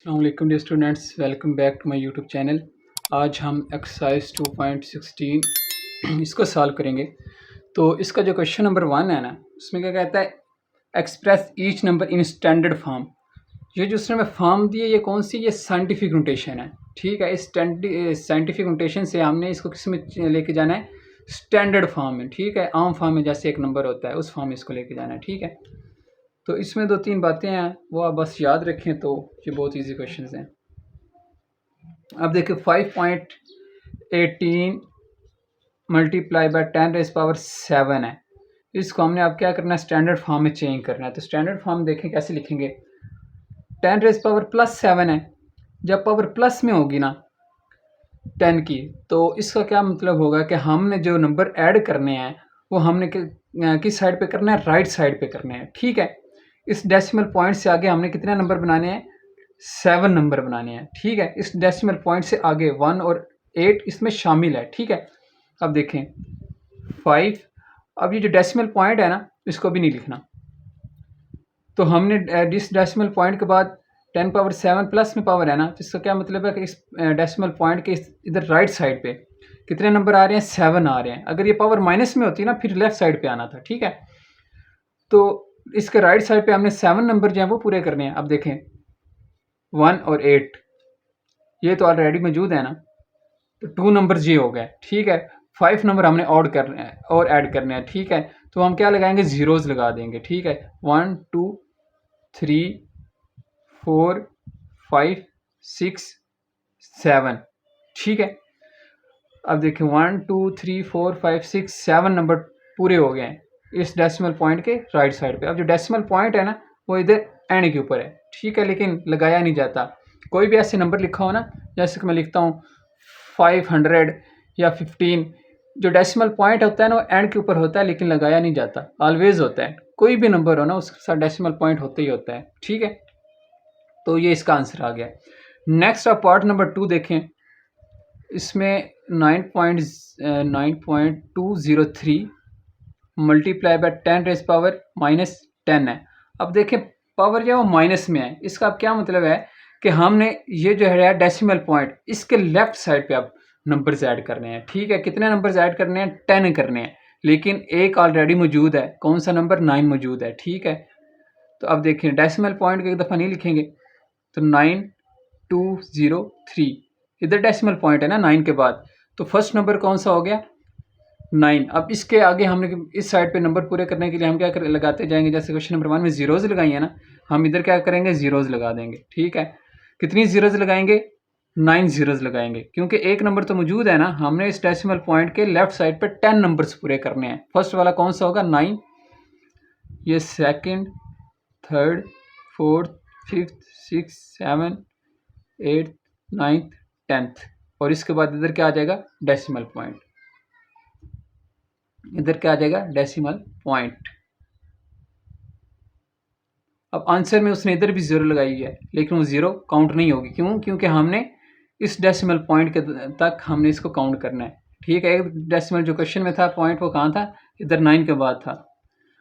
अस्सलामुअलैकुम dear students, welcome back to my YouTube channel. आज हम एक्सरसाइज 2.16 इसको सॉल्व करेंगे। तो इसका जो क्वेश्चन नंबर 1 है ना, उसमें क्या कहता है, express each number in standard form. ये जो उसने हमें फॉर्म दी है, ये कौन सी, ये साइंटिफिक नोटेशन है। ठीक है, इस साइंटिफिक नोटेशन से हमने इसको किस में लेके जाना है, स्टैंडर्ड फॉर्म में। ठीक है, आम फॉर्म में जैसे एक नंबर होता है उस फॉर्म में इसको लेके जाना है। ठीक है, तो इसमें 2-3 बातें हैं, वो आप बस याद रखें तो ये बहुत इजी क्वेश्चंस हैं। अब देखिए 5.18 मल्टीप्लाई बाय 10⁻7 है। इसको हमने अब क्या करना है, स्टैंडर्ड फॉर्म में चेंज करना है। तो स्टैंडर्ड फॉर्म देखें कैसे लिखेंगे। 10⁻+7 है, जब पावर प्लस में होगी ना 10 की, तो इसका क्या मतलब होगा कि हमने जो नंबर ऐड करने हैं वो हमने किस साइड पे करना है, राइट साइड पे करने हैं। ठीक है, इस डेसिमल पॉइंट से आगे हमने कितने नंबर बनाने हैं, 7 नंबर बनाने हैं। ठीक है, इस डेसिमल पॉइंट से आगे 1 और 8 इसमें शामिल है। ठीक है, अब देखें 5, अब ये जो डेसिमल पॉइंट है ना, इसको भी नहीं लिखना। तो हमने इस डेसिमल पॉइंट के बाद 10⁻7 प्लस में पावर है ना, तो इसका क्या मतलब है कि इस डेसिमल पॉइंट के इधर राइट साइड पे कितने नंबर आ रहे हैं, 7 आ रहे हैं। अगर ये पावर माइनस में होती ना, फिर लेफ्ट साइड पे आना था। ठीक है, तो इसके राइट साइड पे हमने 7 नंबर जो है वो पूरे करने हैं। अब देखें 1 और 8 ये तो ऑलरेडी मौजूद है ना, तो 2 नंबर ये हो गए। ठीक है, 5 नंबर हमने और करने हैं और ऐड करने हैं। ठीक है, तो हम क्या लगाएंगे, जीरोज लगा देंगे। ठीक है, 1 2 3 4 5 6 7। ठीक है, अब देखिए 1 2 3 4 5 6 7 नंबर पूरे हो गए हैं इस डेसिमल पॉइंट के राइट साइड पे। अब जो डेसिमल पॉइंट है ना, वो इधर एंड के ऊपर है। ठीक है, लेकिन लगाया नहीं जाता। कोई भी ऐसे नंबर लिखा हो ना, जैसे कि मैं लिखता हूँ 500 या 15, जो डेसिमल पॉइंट होता है ना, वो एंड के ऊपर होता है, लेकिन लगाया नहीं जाता, ऑलवेज होता है। कोई भी नंबर हो ना, उसके साथ डेसिमल पॉइंट होता ही होता है। ठीक है, तो ये इसका आंसर आ गया। नेक्स्ट आप पार्ट नंबर 2 देखें। इसमें 9.203 मल्टीप्लाई बाय 10⁻⁻10 है। अब देखें पावर जो है वो माइनस में है। इसका अब क्या मतलब है कि हमने ये जो है डेसिमल पॉइंट, इसके लेफ्ट साइड पे अब नंबर्स ऐड करने हैं। ठीक है, कितने नंबर्स ऐड करने हैं, 10 करने हैं, लेकिन एक ऑलरेडी मौजूद है। कौन सा नंबर, 9 मौजूद है। ठीक है, तो अब देखिए डेसिमल पॉइंट को एक दफ़ा नहीं लिखेंगे, तो 9203 इधर डेसिमल पॉइंट है ना 9 के बाद, तो फर्स्ट नंबर कौन सा हो गया, 9। अब इसके आगे हमने इस साइड पे नंबर पूरे करने के लिए हम क्या लगाते जाएंगे, जैसे क्वेश्चन नंबर 1 में जीरोज लगाई है ना, हम इधर क्या करेंगे, जीरोज लगा देंगे। ठीक है, कितनी जीरोज लगाएंगे, 9 जीरोज लगाएंगे, क्योंकि एक नंबर तो मौजूद है ना। हमने इस डेसिमल पॉइंट के लेफ्ट साइड पे 10 नंबर्स पूरे करने हैं। फर्स्ट वाला कौन सा होगा, 9, ये second, third, fourth, fifth, six, 7, 8, 9, 10th, और इसके बाद इधर क्या आ जाएगा, डेसिमल पॉइंट। इधर क्या आ जाएगा, डेसिमल पॉइंट। अब आंसर में उसने इधर भी जीरो लगाई है, लेकिन वो जीरो काउंट नहीं होगी। क्यों, क्योंकि हमने इस डेसिमल पॉइंट के तक हमने इसको काउंट करना है। ठीक है, एक डेसिमल जो क्वेश्चन में था पॉइंट, वो कहाँ था, इधर 9 के बाद था।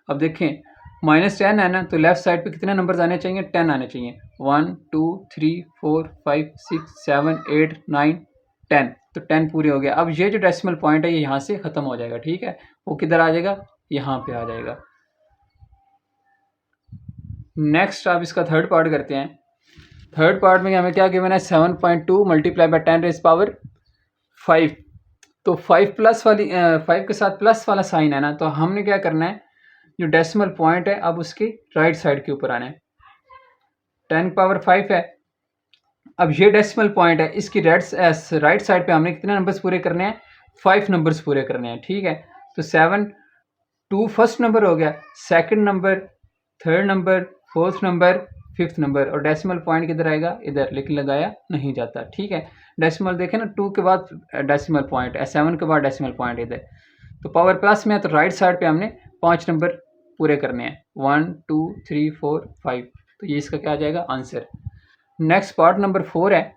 अब देखें -10 है ना, तो लेफ्ट साइड पे कितने नंबर्स आने चाहिए, 10 आने चाहिए। 1 2 3 4 5 6 7 8 9 10, तो 10 पूरे हो गया। अब ये जो डेसिमल पॉइंट है ये यहाँ से ख़त्म हो जाएगा। ठीक है, वो किधर आ जाएगा, यहाँ पे आ जाएगा। नेक्स्ट आप इसका थर्ड पार्ट करते हैं। थर्ड पार्ट में हमें क्या गिवन है, 7.2 मल्टीप्लाई बाय 10⁻5। तो 5 प्लस वाली 5 के साथ प्लस वाला साइन है ना, तो हमने क्या करना है, जो डेसिमल पॉइंट है अब उसकी राइट साइड के ऊपर आना है। 10⁻5 है, अब ये डेसिमल पॉइंट है, इसकी राइट साइड पे हमने कितने नंबर्स पूरे करने हैं, 5 नंबर्स पूरे करने हैं। ठीक है, तो 7 2 फर्स्ट नंबर हो गया, second number, third number, fourth number, fifth number, और डेसिमल पॉइंट किधर आएगा, इधर, लेकिन लगाया नहीं जाता। ठीक है, डेसिमल देखें ना, 2 के बाद डेसिमल पॉइंट है, 7 के बाद डेसिमल पॉइंट इधर, तो पावर प्लस में है, तो राइट साइड पे हमने 5 नंबर पूरे करने हैं, 1 2 3 4 5, तो ये इसका क्या आ जाएगा, आंसर। नेक्स्ट पार्ट नंबर 4 है,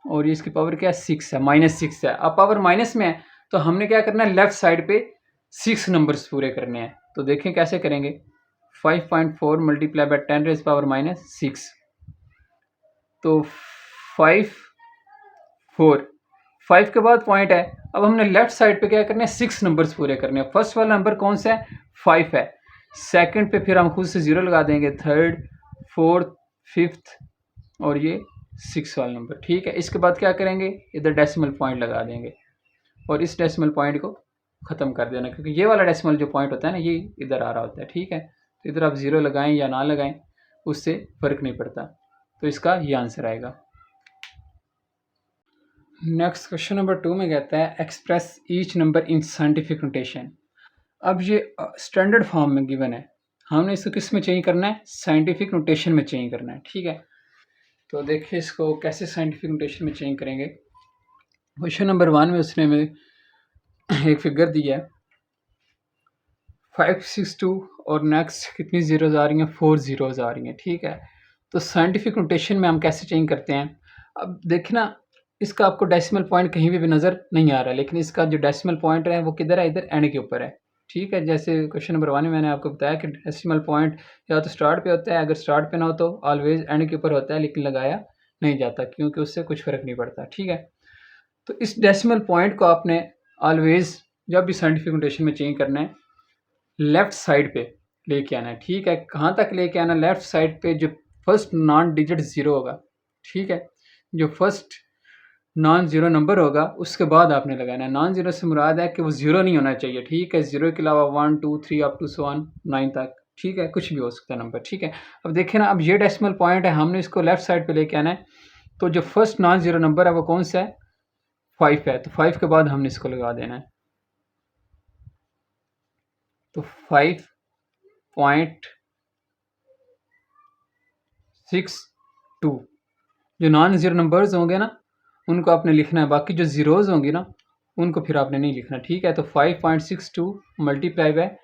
और ये इसकी पावर क्या है, 6 है, -6 है। अब पावर माइनस में है, तो हमने क्या करना है, लेफ्ट साइड पे 6 नंबर्स पूरे करने हैं। तो देखें कैसे करेंगे, 5.4 मल्टीप्लाई बाय 10⁻⁻6, तो 5 4 5 के बाद पॉइंट है। अब हमने लेफ्ट साइड पे क्या करना है, 6 नंबर्स पूरे करने हैं। फर्स्ट वाला नंबर कौन सा है, 5 है। सेकंड पे फिर हम खुद से 0 लगा देंगे, थर्ड, फोर्थ, फिफ्थ और ये 6 वाला नंबर। ठीक है, इसके बाद क्या करेंगे, इधर डेसिमल पॉइंट लगा देंगे और इस डेसिमल पॉइंट को ख़त्म कर देना, क्योंकि ये वाला डेसिमल जो पॉइंट होता है ना, ये इधर आ रहा होता है। ठीक है, तो इधर आप 0 लगाएं या ना लगाएं उससे फ़र्क नहीं पड़ता। तो इसका ये आंसर आएगा। नेक्स्ट क्वेश्चन नंबर 2 में कहता है express each number in scientific notation. अब ये स्टैंडर्ड फॉर्म में गिवन है, हमने इसको किस में चेंज करना है, साइंटिफिक नोटेशन में चेंज करना है। ठीक है, तो देखिए इसको कैसे साइंटिफिक नोटेशन में चेंज करेंगे। क्वेश्चन नंबर 1 में उसने में एक फिगर दिया है 562 और नेक्स्ट कितनी जीरोज आ रही हैं, 4 जीरोज आ रही हैं। ठीक है, तो साइंटिफिक नोटेशन में हम कैसे चेंज करते हैं। अब देखना, इसका आपको डेसिमल पॉइंट कहीं भी नज़र नहीं आ रहा, लेकिन इसका जो डेसिमल पॉइंट है वो किधर है, इधर एंड के ऊपर है। ठीक है, जैसे क्वेश्चन नंबर 1 में मैंने आपको बताया कि डेसिमल पॉइंट या तो स्टार्ट पे होता है, अगर स्टार्ट पे ना हो तो ऑलवेज एंड के ऊपर होता है, लेकिन लगाया नहीं जाता क्योंकि उससे कुछ फ़र्क नहीं पड़ता। ठीक है, तो इस डेसिमल पॉइंट को आपने ऑलवेज जब भी साइंटिफिक नोटेशन में चेंज करना है, लेफ्ट साइड पे लेके आना है। ठीक है, कहाँ तक लेके आना, लेफ्ट साइड पे जो फर्स्ट नॉन डिजिट 0 होगा। ठीक है, जो फर्स्ट नॉन ज़ीरो नंबर होगा उसके बाद आपने लगाना है। नॉन ज़ीरो से मुराद है कि वो ज़ीरो नहीं होना चाहिए। ठीक है, 0 के अलावा 1 2 3 अप टू 9 तक। ठीक है, कुछ भी हो सकता है नंबर। ठीक है, अब देखिए ना, अब ये डेसिमल पॉइंट है, हमने इसको लेफ्ट साइड पे लेके आना है। तो जो फर्स्ट नॉन ज़ीरो नंबर है वो कौन सा है, 5 है। तो 5 के बाद हमने इसको लगा देना है। तो 5.62 जो नॉन ज़ीरो नंबर्स होंगे ना उनको आपने लिखना है, बाकी जो ज़ीरोज़ होंगी ना उनको फिर आपने नहीं लिखना। ठीक है, तो 5.62 मल्टीप्लाई बाय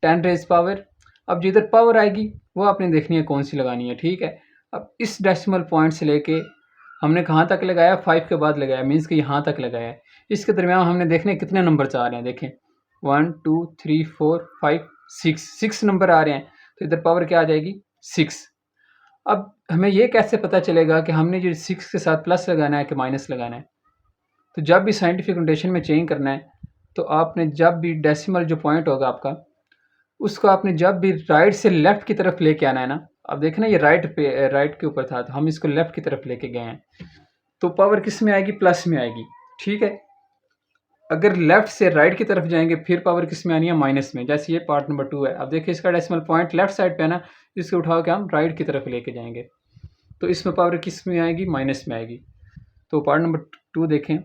10 रेज पावर। अब जिधर पावर आएगी वो आपने देखनी है कौन सी लगानी है। ठीक है, अब इस डेसिमल पॉइंट से लेके हमने कहाँ तक लगाया, 5 के बाद लगाया, मीन्स कि यहाँ तक लगाया है। इसके दरमियान हमने देखने कितने नंबर आ रहे हैं, देखें 1 2 3 4 5 6 नंबर आ रहे हैं, तो इधर पावर क्या आ जाएगी, 6। अब हमें ये कैसे पता चलेगा कि हमने जो 6 के साथ प्लस लगाना है कि माइनस लगाना है। तो जब भी साइंटिफिक नोटेशन में चेंज करना है तो आपने जब भी डेसिमल जो पॉइंट होगा आपका, उसको आपने जब भी राइट से लेफ्ट की तरफ लेके आना है ना। अब देखना ये राइट के ऊपर था, तो हम इसको लेफ्ट की तरफ लेके गए हैं, तो पावर किस में आएगी, प्लस में आएगी। ठीक है, अगर लेफ्ट से राइट की तरफ जाएंगे फिर पावर किस में आनी है, माइनस में। जैसे ये पार्ट नंबर 2 है, अब देखिए इसका डेसिमल पॉइंट लेफ्ट साइड पे है ना, इसको उठा के हम राइट की तरफ लेके जाएंगे, तो इसमें पावर किस में आएगी, माइनस में आएगी। तो पार्ट नंबर 2 देखें।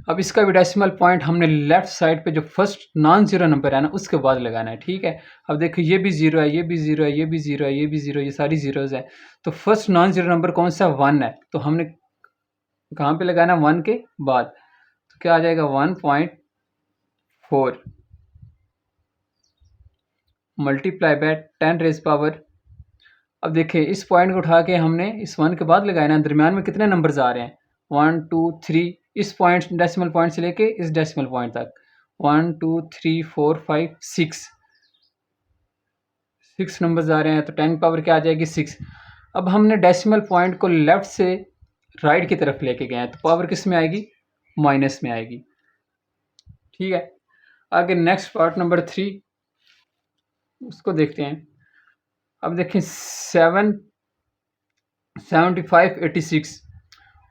अब इसका भी डेसिमल पॉइंट हमने लेफ्ट साइड पे जो फर्स्ट नॉन ज़ीरो नंबर है ना उसके बाद लगाना है। ठीक है, अब देखिए ये भी 0 है, ये भी 0 है, ये भी 0 है, ये भी 0 है, ये सारी ज़ीरोज़ है। तो फर्स्ट नॉन ज़ीरो नंबर कौन सा, 1 है, तो हमने कहाँ पे लगाना, 1 के बाद। तो क्या आ जाएगा, 1.4 मल्टीप्लाई बाय 10 रेज पावर। अब देखिए इस पॉइंट को उठा के हमने इस 1 के बाद लगाया ना, दरमियान में कितने नंबर्स आ रहे हैं, 1 2 3, इस पॉइंट डेसिमल पॉइंट से लेके इस डेसिमल पॉइंट तक 1 2 3 4 5 6 नंबर्स आ रहे हैं, तो 10 पावर क्या आ जाएगी, 6। अब हमने डेसिमल पॉइंट को लेफ्ट से राइट की तरफ लेके गए हैं, तो पावर किस में आएगी, माइनस में आएगी। ठीक है, आगे नेक्स्ट पार्ट नंबर 3 उसको देखते हैं। अब देखें 7586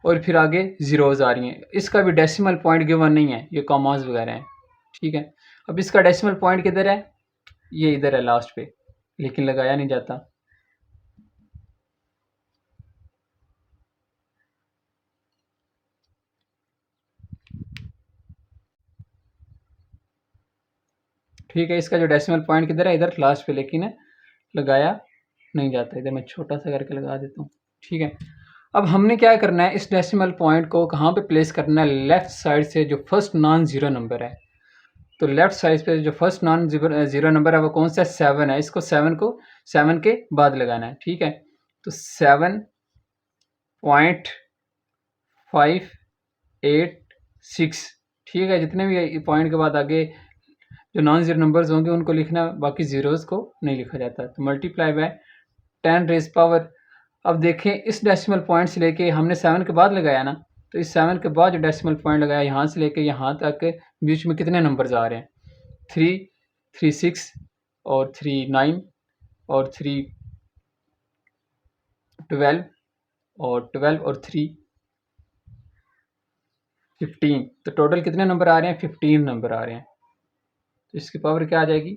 और फिर आगे ज़ीरोज़ आ रही हैं, इसका भी डेसिमल पॉइंट गिवन नहीं है, ये कॉमास वगैरह हैं। ठीक है, अब इसका डेसिमल पॉइंट किधर है, ये इधर है लास्ट पे, लेकिन लगाया नहीं जाता। ठीक है, इसका जो डेसिमल पॉइंट किधर है, इधर लास्ट पे, लेकिन लगाया नहीं जाता। इधर मैं छोटा सा करके लगा देता हूँ। ठीक है, अब हमने क्या करना है, इस डेसिमल पॉइंट को कहाँ पे प्लेस करना है, लेफ्ट साइड से जो फर्स्ट नॉन ज़ीरो नंबर है। तो लेफ्ट साइड पे जो फर्स्ट नॉन ज़ीरो नंबर है वो कौन सा है, 7 है। इसको 7 के बाद लगाना है। ठीक है, तो 7.586। ठीक है, जितने भी पॉइंट के बाद आगे जो नॉन ज़ीरो नंबर्स होंगे उनको लिखना, बाकी ज़ीरोज़ को नहीं लिखा जाता। तो मल्टीप्लाई बाय 10 रेज पावर। अब देखें इस डेसिमल पॉइंट से लेके हमने 7 के बाद लगाया ना, तो इस 7 के बाद जो डेसिमल पॉइंट लगाया यहाँ से लेके यहाँ तक बीच में कितने नंबर्स आ रहे हैं? 3, 3, 6 और 3, 9 और 3, 12 और 12 और 3, 15। तो टोटल कितने नंबर आ रहे हैं? 15 नंबर आ रहे हैं। तो इसकी पावर क्या आ जाएगी?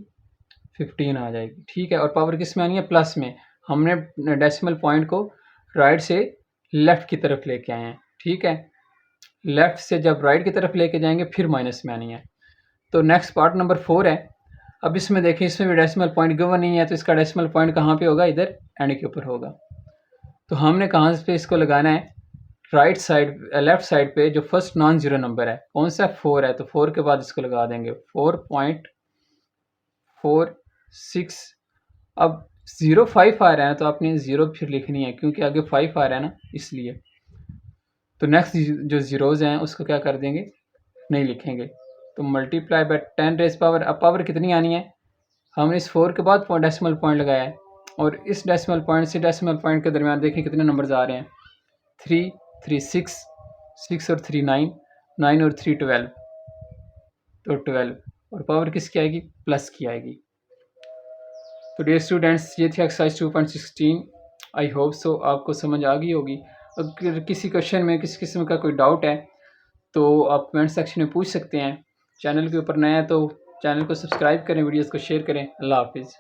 15 आ जाएगी। ठीक है, और पावर किस में आनी है? प्लस में। हमने डेसिमल पॉइंट को राइट से लेफ्ट की तरफ लेके आए हैं। ठीक है, लेफ्ट से जब राइट की तरफ लेके जाएंगे फिर माइनस में आनी है। तो नेक्स्ट पार्ट नंबर 4 है। अब इसमें देखें, इसमें भी डेसिमल पॉइंट गिवन नहीं है, तो इसका डेसिमल पॉइंट कहाँ पे होगा? इधर एंड के ऊपर होगा। तो हमने कहाँ पे इसको लगाना है? राइट साइड, लेफ्ट साइड पे जो फर्स्ट नॉन जीरो नंबर है, कौन सा? 4 है, तो 4 के बाद इसको लगा देंगे 4.46। अब 05 आ रहा है तो आपने 0 फिर लिखनी है, क्योंकि आगे 5 आ रहा है ना, इसलिए। तो नेक्स्ट जो जीरोज हैं उसको क्या कर देंगे? नहीं लिखेंगे। तो मल्टीप्लाई बाय 10 रेज पावर। अब पावर कितनी आनी है? हमने इस 4 के बाद डेसिमल पॉइंट लगाया है, और इस डेसिमल पॉइंट से डेसिमल पॉइंट के दरमियान देखें कितने नंबर्स आ रहे हैं? 3, 3, 6, 6 और 3, 9, 9 और 3, 12। तो 12, और पावर किसकी आएगी? प्लस की आएगी। तो डियर स्टूडेंट्स, ये थी एक्सरसाइज 2.16। आई होप सो आपको समझ आ गई होगी। अगर किसी क्वेश्चन में किसी किस्म का कोई डाउट है तो आप कमेंट सेक्शन में पूछ सकते हैं। चैनल के ऊपर नया है तो चैनल को सब्सक्राइब करें, वीडियोस को शेयर करें। अल्लाह हाफिज़।